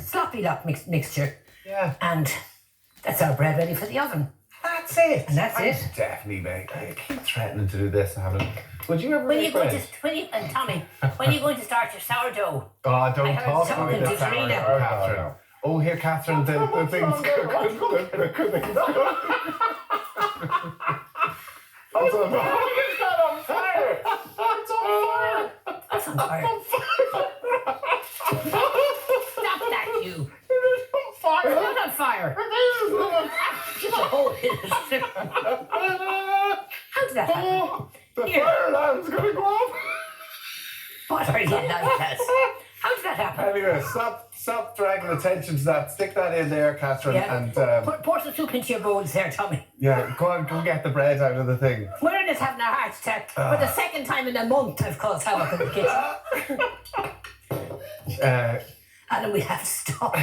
sloppy mixture. Yeah. And that's our bread ready for the oven. That's it. And that's it. Definitely make. I keep threatening to do this and have it. Would you ever When make you go bread? and Tommy, when you're going to start your sourdough, Oh, don't I heard talk someone about can the do Serena. sourdough, Catherine. Oh, here, Catherine, the thing's It's on fire. It's not on fire. It's on fire. that's on fire. Stop that, you. It's on fire. It's not on fire. Just a hole in it. How did that happen? Oh, the Here. fire alarm's gonna go off. What are you like that? How did that happen? Anyway, stop dragging attention to that. Stick that in there, Catherine, Yeah. and Pour some soup into your bowls there, Tommy. yeah, go on, go get the bread out of the thing. We're in this having a heart attack. For the second time in a month, I've caused havoc in the kitchen. And then we have to stop.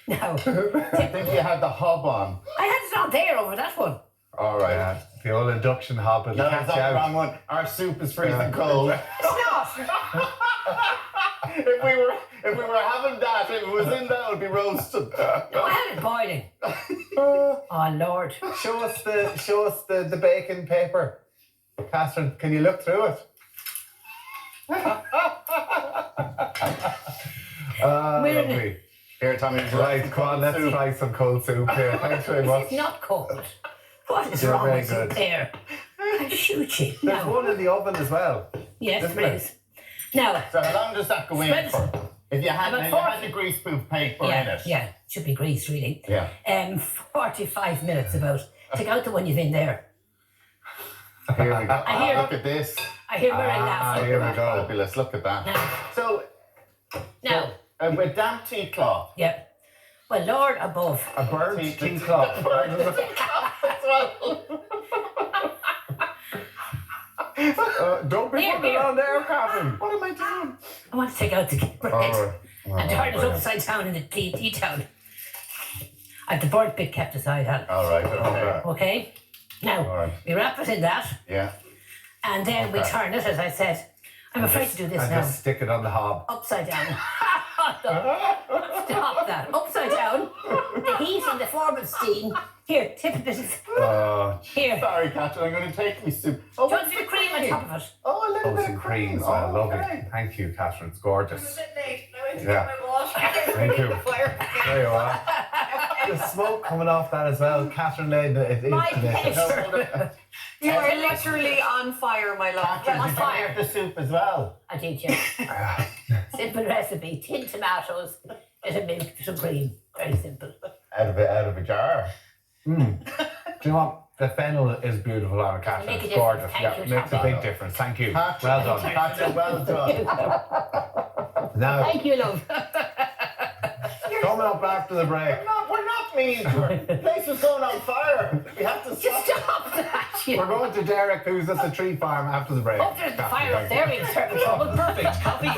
Now, I think you had the hob on. I had it on there over that one. All right, the old induction hob will No, catch that's you the out. wrong one. Our soup is freezing cold. It's not. If we were having that, if it was in that, it would be roasted. No, I had it boiling. Oh, Lord. Show us the baking paper, Catherine. Can you look through it? We're in Lovely. Here, Tommy. Right, come on, let's try some cold soup here. Thanks very much. It's not cold. What is You're wrong very with you good. there? I'll shoot you. There's Now, one in the oven as well. yes, isn't there it? is. Now, So how long does that go in Spread- for? If you had, About if you 40. had the greaseproof paper in yeah, it. yeah, should be grease, really. Yeah. 45 minutes about. Take out the one you've in there. Here we go. I hear- Look at this. I hear Mary Ah, laughing. here we go. Fabulous. Look at that. Now, So, now, with damp tea cloth. yeah. Well, Lord above. A burnt Tea- tea cloth. as well. Don't be Here, putting it here. on there, Catherine. What am I doing? I want to take out the bread Oh, and turn it upside down in the tea towel. I've the burnt bit kept aside, Hal. All right. Okay. Okay. Okay? Now, All right. we wrap it in that, Yeah. and then we Okay. turn it, as I said. I'm afraid to do this and now. just stick it on the hob. Upside down. Stop that. Upside down. The heat and the form of steam. Here, tip a bit of. Oh, Here. Sorry, Catherine. I'm going to take me soup. Do you want the cream on top of it? Oh, a little bit oats and of cream cream. as well. Oh, Lovely. okay. Thank you, Catherine. It's gorgeous. It's a bit late. I went to Yeah. get my water. Thank you. Fire. There you are. The smoke coming off that as well. Catherine laid it. It is My delicious. pleasure. You are literally on fire, my love. Catherine, on did you fire. make the soup as well? I did, yeah. Ah, Simple recipe. Tin tomatoes, bit of milk, some cream. Very simple. Out of a jar. Do you know what? The fennel is beautiful on a Catherine. Make a It's difference. gorgeous. Thank Yeah, you, makes a Tommy. big difference. Thank you. Catherine, Well done. Catherine, well done. Now, Thank you, love. coming up after the break. We're not mean to her. The place is going on fire. We have to stop. Stop that. You. We're going to Derek, who's at the tree farm after the break. Oh, there's the Catherine, fire thank up you. there. We're in trouble. Perfect coffee